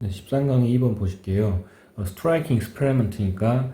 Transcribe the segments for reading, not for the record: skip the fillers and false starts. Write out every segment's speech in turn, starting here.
네, 13강의 2번 보실게요. 스트라이킹 익스페리먼트니까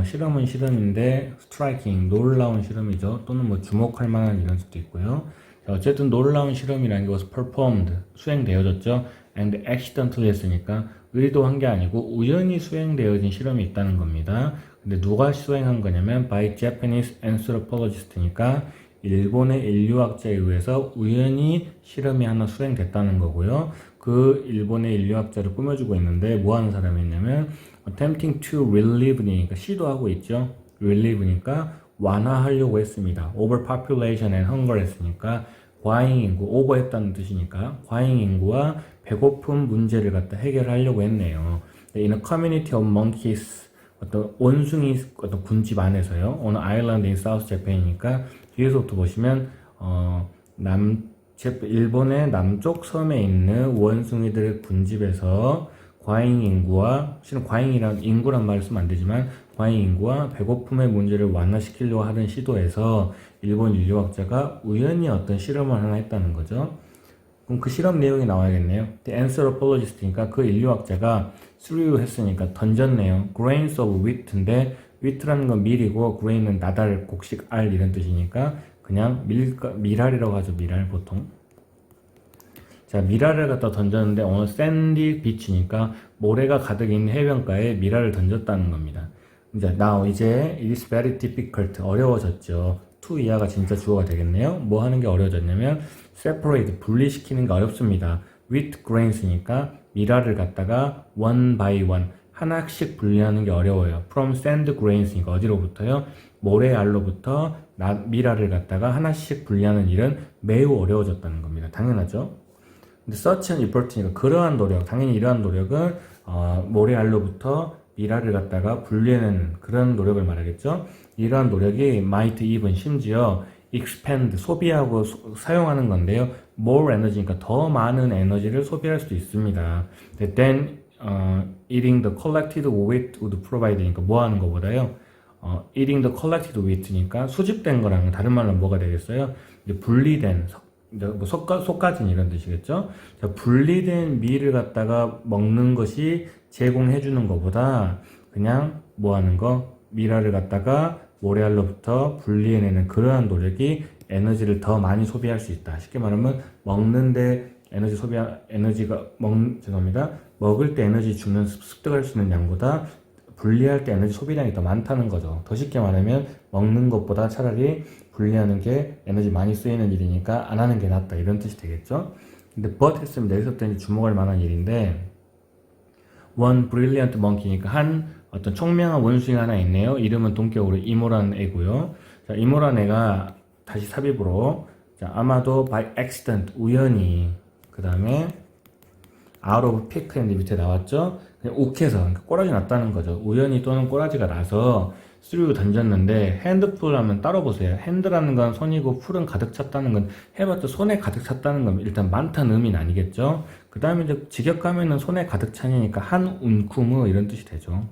실험은 실험인데 스트라이킹 놀라운 실험이죠. 또는 뭐 주목할 만한 이런 수도 있고요. 자, 어쨌든 놀라운 실험이라는 게 was performed 수행되어졌죠. and accidentally 했으니까 의도한 게 아니고 우연히 수행되어진 실험이 있다는 겁니다. 근데 누가 수행한 거냐면 by Japanese anthropologist니까 일본의 인류학자에 의해서 우연히 실험이 하나 수행됐다는 거고요. 그 일본의 인류학자를 꾸며주고 있는데 뭐 하는 사람이냐면 attempting to relieve니까 시도하고 있죠. relieve니까 완화하려고 했습니다. overpopulation and hunger 했으니까 과잉 인구, 오버했다는 뜻이니까 과잉 인구와 배고픔 문제를 갖다 해결하려고 했네요. In a community of monkeys 어떤 원숭이 어떤 군집 안에서요. on an island in South Japan이니까 뒤에서부터 보시면 일본의 남쪽 섬에 있는 원숭이들 군집에서 과잉 인구와, 실은 과잉이란 인구란 말을 쓰면 안 되지만 과잉 인구와 배고픔의 문제를 완화시키려고 하는 시도에서 일본 인류학자가 우연히 어떤 실험을 하나 했다는 거죠. 그럼 그 실험 내용이 나와야겠네요. The anthropologist니까 그 인류학자가 threw 했으니까 던졌네요. grains of wheat인데 wheat라는 건 밀이고 grain은 나달, 곡식, 알 이런 뜻이니까 그냥 미랄이라고 하죠. 미랄 보통. 자, 미랄을 갖다 던졌는데 오늘 샌디 비치니까 모래가 가득 있는 해변가에 미랄을 던졌다는 겁니다. 이제 it is very difficult 어려워졌죠. to 이하가 진짜 주어가 되겠네요. 뭐 하는 게 어려워졌냐면 separate 분리시키는 게 어렵습니다. with grains니까 미랄을 갖다가 one by one 하나씩 분리하는 게 어려워요. from sand grains니까 어디로부터요? 모래알로부터 미랄을 갖다가 하나씩 분리하는 일은 매우 어려워졌다는 겁니다. 당연하죠. 근데 such an effort니까 그러한 노력, 당연히 이러한 노력은 모래알로부터 미랄을 갖다가 분리해내는 그런 노력을 말하겠죠. 이러한 노력이 might even 심지어 expand 소비하고 사용하는 건데요. more energy니까 더 많은 에너지를 소비할 수도 있습니다. Then eating the collected wheat would provide니까 뭐 하는 거보다요. eating the collected wheat니까 수집된 거랑 다른 말로 뭐가 되겠어요? 이제 분리된 뭐 속가진 이런 뜻이겠죠. 자, 분리된 밀을 갖다가 먹는 것이 제공해 주는 것보다 그냥 뭐 하는 거 미랄을 갖다가 모래알로부터 분리해내는 그러한 노력이 에너지를 더 많이 소비할 수 있다. 쉽게 말하면 먹는데 먹을 때 에너지 주는 습득할 수 있는 양보다 분리할 때 에너지 소비량이 더 많다는 거죠. 더 쉽게 말하면 먹는 것보다 차라리 분리하는 게 에너지 많이 쓰이는 일이니까 안 하는 게 낫다 이런 뜻이 되겠죠. 근데 but 했으면 여기서부터 이제 주목할 만한 일인데 one brilliant monkey니까 한 어떤 총명한 원숭이 하나 있네요. 이름은 동격으로 이모라는 애고요. 자, 이모라는 애가 다시 삽입으로 자, 아마도 by accident 우연히 그 다음에 out of pick 했는데 밑에 나왔죠. 그냥 욱해서 그러니까 꼬라지 났다는 거죠. 우연히 또는 꼬라지가 나서 쓰리고 던졌는데 핸드풀 하면 따로 보세요. 핸드라는 건 손이고 풀은 가득 찼다는 건 해봤자 손에 가득 찼다는 건 일단 많다는 의미는 아니겠죠. 그 다음에 이제 직역하면은 손에 가득 차니까 한 움큼의 이런 뜻이 되죠.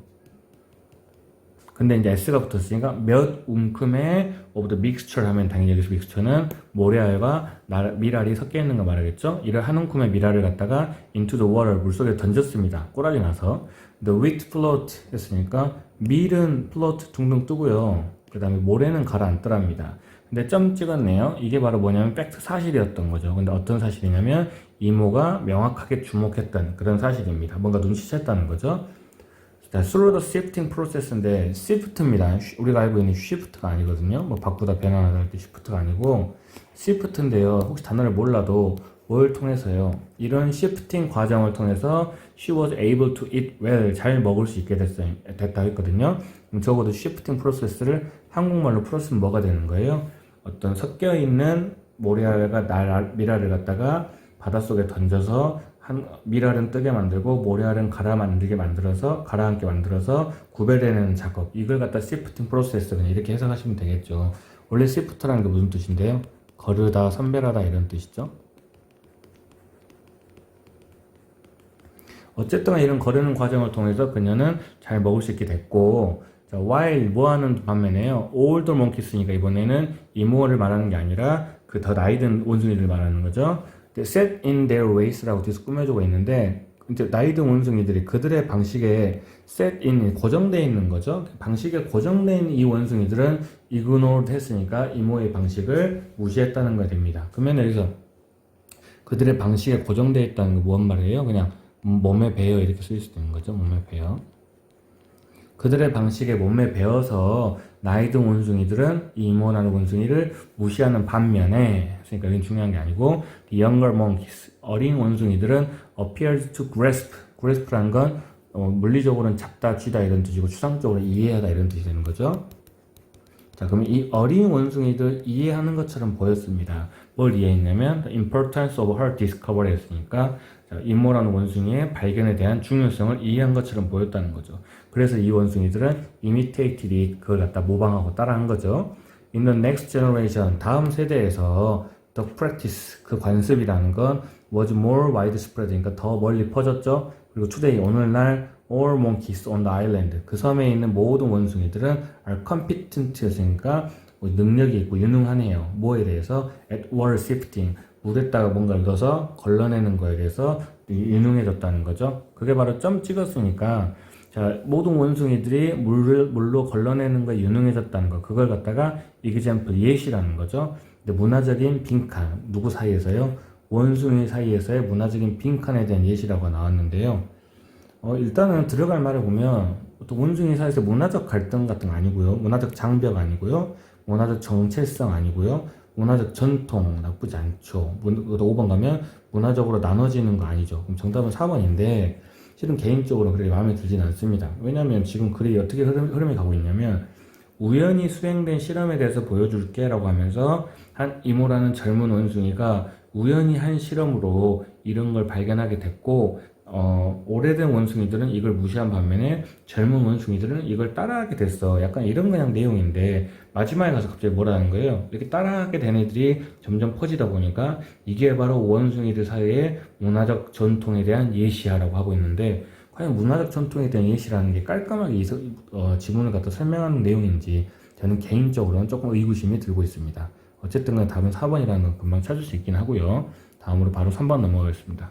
근데 이제 S가 붙었으니까 몇 움큼의 of the mixture 하면 당연히 여기서 mixture는 모래알과 미랄이 섞여 있는 거 말하겠죠. 이를 한 움큼의 미랄을 갖다가 into the water 물속에 던졌습니다. 꼬라지 나서 the wheat float 했으니까 밀은 float 둥둥 뜨고요. 그 다음에 모래는 가라앉더랍니다. 근데 점 찍었네요. 이게 바로 뭐냐면 팩트 사실이었던 거죠. 근데 어떤 사실이냐면 이모가 명확하게 주목했던 그런 사실입니다. 뭔가 눈치챘다는 거죠. through the shifting process인데 shift입니다. 우리가 알고 있는 shift가 아니거든요. 뭐 바꾸다 변환하다 할 때 shift가 아니고 shift인데요. 혹시 단어를 몰라도 뭘 통해서요? 이런 shifting 과정을 통해서 she was able to eat well 잘 먹을 수 있게 됐다 했거든요. 그럼 적어도 shifting process를 한국말로 풀었으면 뭐가 되는 거예요? 어떤 섞여 있는 모래알과 미랄을 갖다가 바닷속에 던져서 미랄은 뜨게 만들고 모래알은 가라앉게 만들어서 구별해내는 작업 이걸 갖다 시프팅 프로세스 그냥 이렇게 해석하시면 되겠죠. 원래 시프트라는 게 무슨 뜻인데요? 거르다, 선별하다 이런 뜻이죠. 어쨌든 이런 거르는 과정을 통해서 그녀는 잘 먹을 수 있게 됐고 자, while 뭐하는 반면에요. older monkeys니까 이번에는 이모를 말하는 게 아니라 그 더 나이 든 원숭이들 말하는 거죠. set in their ways라고 뒤에서 꾸며주고 있는데 이제 나이 든 원숭이들이 그들의 방식에 set in 고정되어 있는 거죠. 방식에 고정되어 있는 이 원숭이들은 ignored 했으니까 이모의 방식을 무시했다는 거 됩니다. 그러면 여기서 그들의 방식에 고정되어 있다는 게 뭔 말이에요? 그냥 몸에 배어 이렇게 쓸 수도 있는 거죠. 몸에 배어. 그들의 방식에 몸에 배어서 나이 든 원숭이들은 이 이모라는 원숭이를 무시하는 반면에, 그러니까 이건 중요한 게 아니고 the younger monkeys, 어린 원숭이들은 appeared to grasp라는 건 물리적으로는 잡다, 쥐다 이런 뜻이고 추상적으로 이해하다 이런 뜻이 되는 거죠. 자, 그러면 이 어린 원숭이들 이해하는 것처럼 보였습니다. 뭘 이해했냐면 the importance of her discovery 했으니까 이모라는 원숭이의 발견에 대한 중요성을 이해한 것처럼 보였다는 거죠. 그래서 이 원숭이들은 imitated it, 그걸 갖다 모방하고 따라한 거죠. In the next generation, 다음 세대에서 the practice, 그 관습이라는 건 was more widespread, 그러니까 더 멀리 퍼졌죠. 그리고 today, 오늘날 all monkeys on the island, 그 섬에 있는 모든 원숭이들은 are competent, 였으니까 능력이 있고 유능하네요. 뭐에 대해서? at water sifting, 물에다가 뭔가 넣어서 걸러내는 거에 대해서 유능해졌다는 거죠. 그게 바로 점 찍었으니까 자, 모든 원숭이들이 물로 걸러내는 거에 유능해졌다는 거, 그걸 갖다가 example, 예시라는 거죠. 근데 문화적인 빈칸, 누구 사이에서요? 원숭이 사이에서의 문화적인 빈칸에 대한 예시라고 나왔는데요. 일단은 들어갈 말을 보면 또 원숭이 사이에서 문화적 갈등 같은 거 아니고요. 문화적 장벽 아니고요. 문화적 정체성 아니고요. 문화적 전통 나쁘지 않죠. 5번 가면 문화적으로 나눠지는 거 아니죠. 그럼 정답은 4번인데 실은 개인적으로 그렇게 마음에 들지는 않습니다. 왜냐면 지금 글이 어떻게 흐름이 가고 있냐면 우연히 수행된 실험에 대해서 보여줄게 라고 하면서 한 이모라는 젊은 원숭이가 우연히 한 실험으로 이런 걸 발견하게 됐고 오래된 원숭이들은 이걸 무시한 반면에 젊은 원숭이들은 이걸 따라하게 됐어. 약간 이런 그냥 내용인데 마지막에 가서 갑자기 뭐라는 거예요? 이렇게 따라하게 된 애들이 점점 퍼지다 보니까 이게 바로 원숭이들 사이의 문화적 전통에 대한 예시야라고 하고 있는데 과연 문화적 전통에 대한 예시라는 게 깔끔하게 지문을 갖다 설명하는 내용인지 저는 개인적으로는 조금 의구심이 들고 있습니다. 어쨌든 간 답은 4번이라는 건 금방 찾을 수 있긴 하고요. 다음으로 바로 3번 넘어가겠습니다.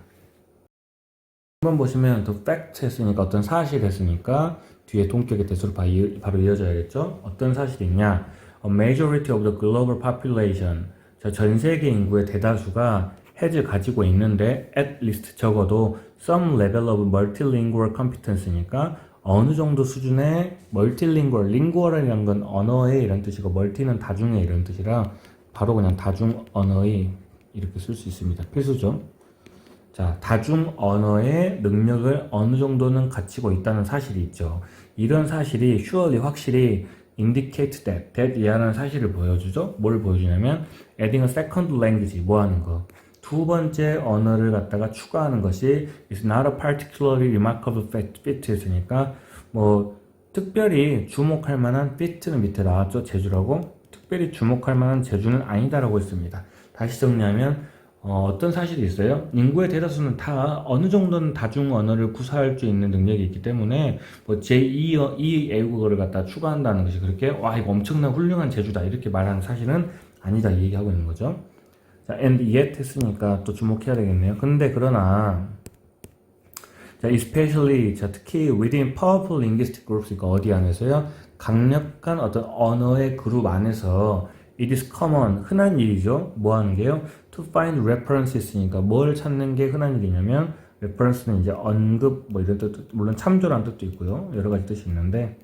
3번 보시면 the fact 했으니까 어떤 사실 했으니까 뒤에 동격의 대수로 바로 이어져야겠죠. 어떤 사실이 있냐? A majority of the global population, 전 세계 인구의 대다수가 has 가지고 있는데 at least 적어도 some level of multilingual competence니까 어느 정도 수준의 multilingual, lingual이라는 건 언어의 이런 뜻이고 multi는 다중의 이런 뜻이라 바로 그냥 다중 언어의 이렇게 쓸 수 있습니다. 필수죠. 자, 다중 언어의 능력을 어느 정도는 갖추고 있다는 사실이 있죠. 이런 사실이 surely 확실히 indicate that 이하는 사실을 보여주죠. 뭘 보여주냐면 adding a second language, 뭐 하는 거. 두 번째 언어를 갖다가 추가하는 것이 is not a particularly remarkable fit 했으니까 뭐 특별히 주목할 만한 fit는 밑에 나왔죠. 재주라고. 특별히 주목할 만한 재주는 아니다라고 했습니다. 다시 정리하면 어떤 사실이 있어요? 인구의 대다수는 다 어느 정도는 다중 언어를 구사할 수 있는 능력이 있기 때문에 뭐 제2 외국어를 갖다 추가한다는 것이 그렇게 와 이거 엄청난 훌륭한 재주다 이렇게 말하는 사실은 아니다 이 얘기하고 있는 거죠. 자, and yet 했으니까 또 주목해야 되겠네요. 근데 그러나 자, especially 자, 특히 within powerful linguistic groups, 그러니까 어디 안에서요? 강력한 어떤 언어의 그룹 안에서 it is common, 흔한 일이죠. 뭐 하는 게요? to find references니까 뭘 찾는 게 흔한 일이냐면 reference는 이제 언급 뭐 이런 뜻, 물론 참조라는 뜻도 있고요. 여러 가지 뜻이 있는데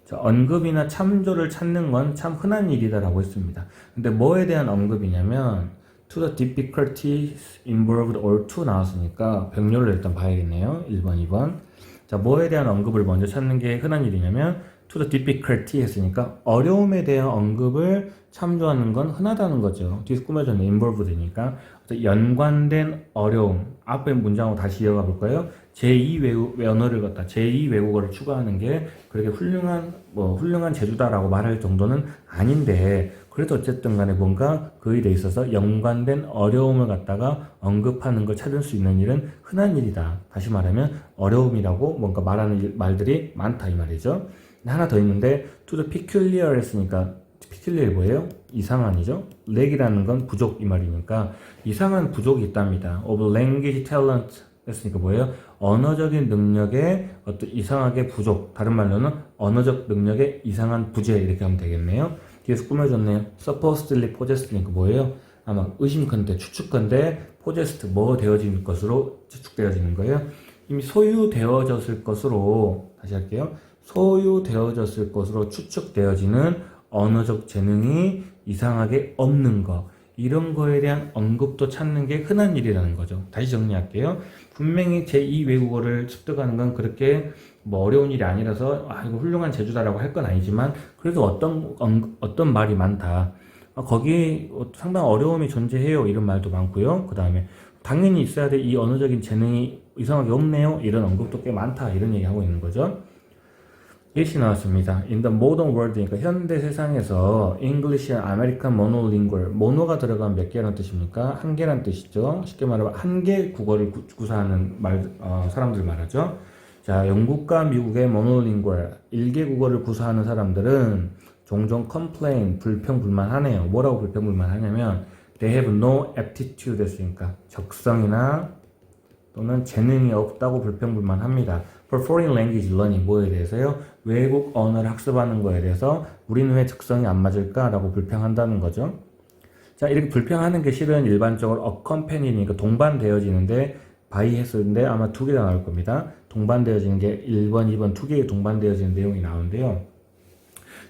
자, 언급이나 참조를 찾는 건 참 흔한 일이다라고 했습니다. 근데 뭐에 대한 언급이냐면 to the difficulties involved or to 나왔으니까 병렬을 일단 봐야겠네요. 1번, 2번. 자, 뭐에 대한 언급을 먼저 찾는 게 흔한 일이냐면 to the difficulty 했으니까 어려움에 대한 언급을 참조하는 건 흔하다는 거죠. 뒤에서 꾸며졌네. involved니까 연관된 어려움. 앞에 문장으로 다시 이어가 볼까요? 제2 언어를 갖다 제2 외국어를 추가하는 게 그렇게 훌륭한 재주다라고 말할 정도는 아닌데 그래도 어쨌든 간에 뭔가 그 일에 있어서 연관된 어려움을 갖다가 언급하는 걸 찾을 수 있는 일은 흔한 일이다. 다시 말하면 어려움이라고 뭔가 말하는 말들이 많다 이 말이죠. 하나 더 있는데 to the peculiar 했으니까 peculiar 뭐예요? 이상한이죠? lack이라는 건 부족 이 말이니까 이상한 부족이 있답니다. of language talent 했으니까 뭐예요? 언어적인 능력에 어떤 이상하게 부족, 다른 말로는 언어적 능력에 이상한 부재 이렇게 하면 되겠네요. 뒤에서 꾸며줬네요. supposedly possessed니까 뭐예요? 아마 의심컨대 추측컨대 possessed 뭐 되어진 것으로 추측되어지는 거예요. 이미 소유되어졌을 것으로 다시 할게요. 소유되어졌을 것으로 추측되어지는 언어적 재능이 이상하게 없는 거. 이런 거에 대한 언급도 찾는 게 흔한 일이라는 거죠. 다시 정리할게요. 분명히 제2 외국어를 습득하는 건 그렇게 뭐 어려운 일이 아니라서 이거 훌륭한 재주다라고 할 건 아니지만 그래도 어떤 말이 많다. 거기 상당히 어려움이 존재해요. 이런 말도 많고요. 그 다음에 당연히 있어야 될 이 언어적인 재능이 이상하게 없네요. 이런 언급도 꽤 많다. 이런 얘기 하고 있는 거죠. 예시 나왔습니다. In the modern world니까 현대 세상에서 English and American monolingual, 모노가 들어가면 몇 개라는 뜻입니까? 한 개라는 뜻이죠. 쉽게 말하면 한 개 국어를 구사하는 사람들 말하죠. 자, 영국과 미국의 monolingual, 일개 국어를 구사하는 사람들은 종종 complain, 불평불만하네요. 뭐라고 불평불만하냐면 they have no aptitude 했으니까 적성이나 또는 재능이 없다고 불평불만합니다. For foreign language learning 뭐에 대해서요? 외국 언어를 학습하는 거에 대해서 우리는 왜 적성이 안 맞을까라고 불평한다는 거죠. 자, 이렇게 불평하는 게 실은 일반적으로 accompany니까 동반되어지는데 by 했었는데 아마 두 개가 나올 겁니다. 동반되어지는 게 1번, 2번 두 개의 동반되어지는 내용이 나오는데요.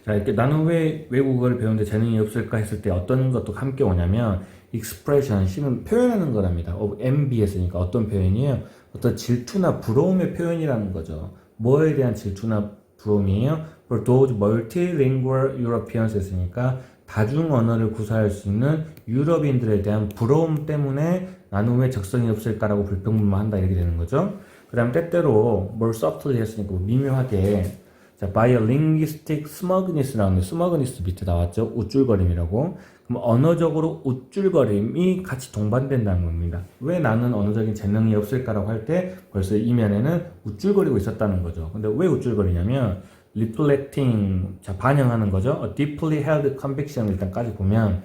자, 이렇게 나는 왜 외국어를 배우는데 재능이 없을까 했을 때 어떤 것도 함께 오냐면 expression, 실은 표현하는 거랍니다. of envy 했으니까 어떤 표현이에요? 어떤 질투나 부러움의 표현이라는 거죠. 뭐에 대한 질투나 부러움이에요? For those multilingual Europeans 했으니까 다중 언어를 구사할 수 있는 유럽인들에 대한 부러움 때문에 나는 왜 적성이 없을까라고 불평불만한다 이렇게 되는 거죠. 그 다음 때때로 뭘 softly 했으니까 미묘하게 자, by a linguistic smugness라는 smuggness 밑에 나왔죠. 우쭐거림이라고. 그럼 언어적으로 우쭐거림이 같이 동반된다는 겁니다. 왜 나는 언어적인 재능이 없을까라고 할 때 벌써 이면에는 우쭐거리고 있었다는 거죠. 근데 왜 우쭐거리냐면 reflecting, 자, 반영하는 거죠. A deeply held conviction 일단까지 보면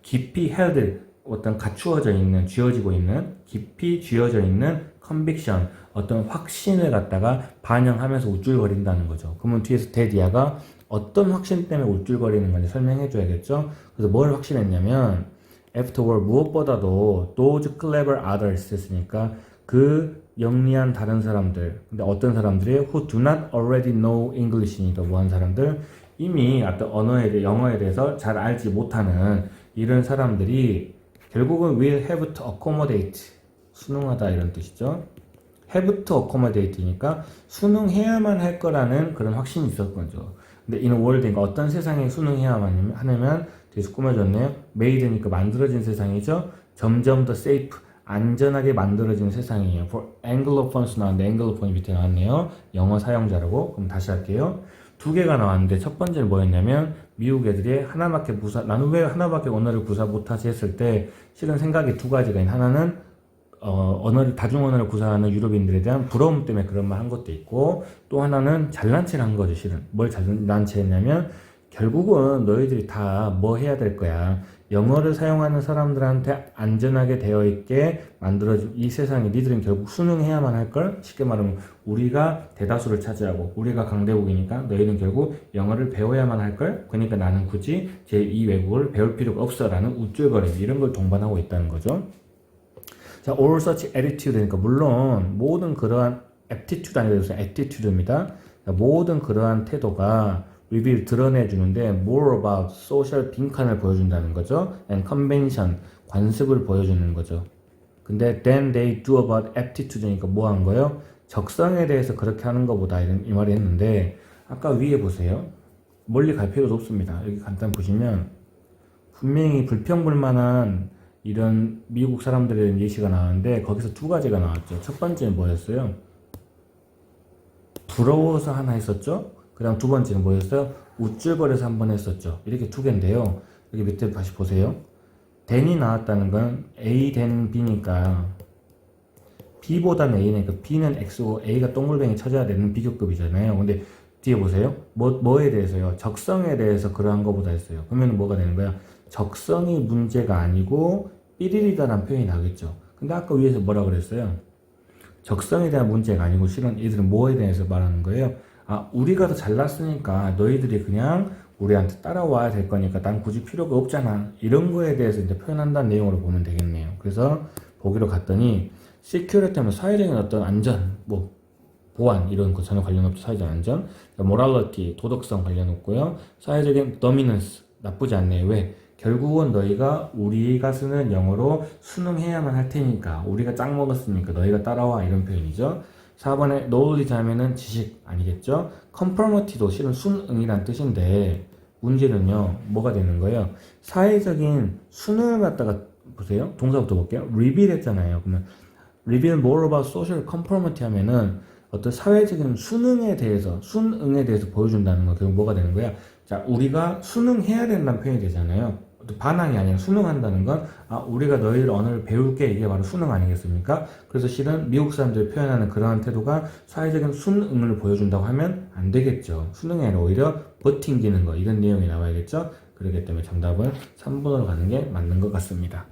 깊이 held, 어떤 갖추어져 있는, 쥐어지고 있는, 깊이 쥐어져 있는 conviction, 어떤 확신을 갖다가 반영하면서 우쭐거린다는 거죠. 그러면 뒤에서 데디아가 어떤 확신 때문에 우쭐거리는 건지 설명해 줘야겠죠. 그래서 뭘 확신했냐면 afterward 무엇보다도 those clever others 했으니까 그 영리한 다른 사람들, 근데 어떤 사람들이 who do not already know English니까 뭐한 사람들, 이미 어떤 언어에 대해 영어에 대해서 잘 알지 못하는 이런 사람들이 결국은 will have to accommodate, 순응하다 이런 뜻이죠. have to accommodate니까 순응해야만 할 거라는 그런 확신이 있었던 거죠. 근데 in a world니까 어떤 세상에 순응해야만 하냐면 뒤에서 꾸며졌네요. made니까 만들어진 세상이죠. 점점 더 safe, 안전하게 만들어진 세상이에요. For Anglophones 나왔는데 Anglophone이 밑에 나왔네요. 영어 사용자라고. 그럼 다시 할게요. 두 개가 나왔는데 첫 번째는 뭐였냐면 미국 애들이 하나밖에 나는 왜 하나밖에 언어를 구사 못하지 했을 때 실은 생각이 두 가지가 있는, 하나는 언어를, 다중 언어를 구사하는 유럽인들에 대한 부러움 때문에 그런 말 한 것도 있고, 또 하나는 잘난 체를 한 거죠. 실은 뭘 잘난 체 했냐면 결국은 너희들이 다 뭐 해야 될 거야. 영어를 사용하는 사람들한테 안전하게 되어 있게 만들어진 이 세상에 니들은 결국 순응해야만 할 걸. 쉽게 말하면 우리가 대다수를 차지하고 우리가 강대국이니까 너희는 결국 영어를 배워야만 할 걸. 그러니까 나는 굳이 제2 외국어를 배울 필요가 없어 라는 우쭐거림, 이런 걸 동반하고 있다는 거죠. 자, all such attitude니까 물론 모든 그러한 aptitude 아니라 attitude입니다. 모든 그러한 태도가 reveal, 드러내주는데 more about social 빈칸을 보여준다는 거죠. and convention, 관습을 보여주는 거죠. 근데 then they do about aptitude니까 뭐 한 거예요? 적성에 대해서 그렇게 하는 것보다 이 말이 했는데 아까 위에 보세요. 멀리 갈 필요도 없습니다. 여기 간단 보시면 분명히 불평불만한 이런 미국 사람들에 대한 예시가 나왔는데 거기서 두 가지가 나왔죠. 첫 번째는 뭐였어요? 부러워서 하나 했었죠. 그 다음 두 번째는 뭐였어요? 우쭐거려서 한 번 했었죠. 이렇게 두 개인데요. 여기 밑에 다시 보세요. then이 나왔다는 건 A, then B니까 B보다는 A니까 B는 X고 A가 동글뱅이 쳐져야 되는 비교급이잖아요. 근데 뒤에 보세요. 뭐에 대해서요? 적성에 대해서 그러한 것보다 했어요. 그러면 뭐가 되는 거야? 적성이 문제가 아니고 삐리리다라는 표현이 나오겠죠. 근데 아까 위에서 뭐라 그랬어요? 적성에 대한 문제가 아니고 실은 이들은 뭐에 대해서 말하는 거예요? 아, 우리가 더 잘났으니까 너희들이 그냥 우리한테 따라와야 될 거니까 난 굳이 필요가 없잖아. 이런 거에 대해서 이제 표현한다는 내용으로 보면 되겠네요. 그래서 보기로 갔더니 시큐리티 하면 사회적인 어떤 안전, 뭐 보안 이런 거 전혀 관련 없죠. 사회적 안전, 모랄리티 도덕성 관련 없고요. 사회적인 도미넌스 나쁘지 않네요. 왜? 결국은 너희가 우리가 쓰는 영어로 순응해야만 할 테니까 우리가 짱 먹었으니까 너희가 따라와 이런 표현이죠. 4번에 knowledge 하면은 지식 아니겠죠? conformity도 실은 순응이란 뜻인데 문제는요 뭐가 되는 거예요? 사회적인 순응을 갖다가 보세요. 동사부터 볼게요. reveal 했잖아요. 그러면 reveal more about social conformity 하면은 어떤 사회적인 순응에 대해서 보여준다는 거 결국 뭐가 되는 거야? 자, 우리가 순응해야 된다는 표현이 되잖아요. 또 반항이 아니라 순응한다는 건 아, 우리가 너희들 언어를 배울게 이게 바로 순응 아니겠습니까? 그래서 실은 미국 사람들이 표현하는 그러한 태도가 사회적인 순응을 보여준다고 하면 안 되겠죠. 순응이 아니라 오히려 버팅기는 거 이런 내용이 나와야겠죠. 그렇기 때문에 정답은 3번으로 가는 게 맞는 것 같습니다.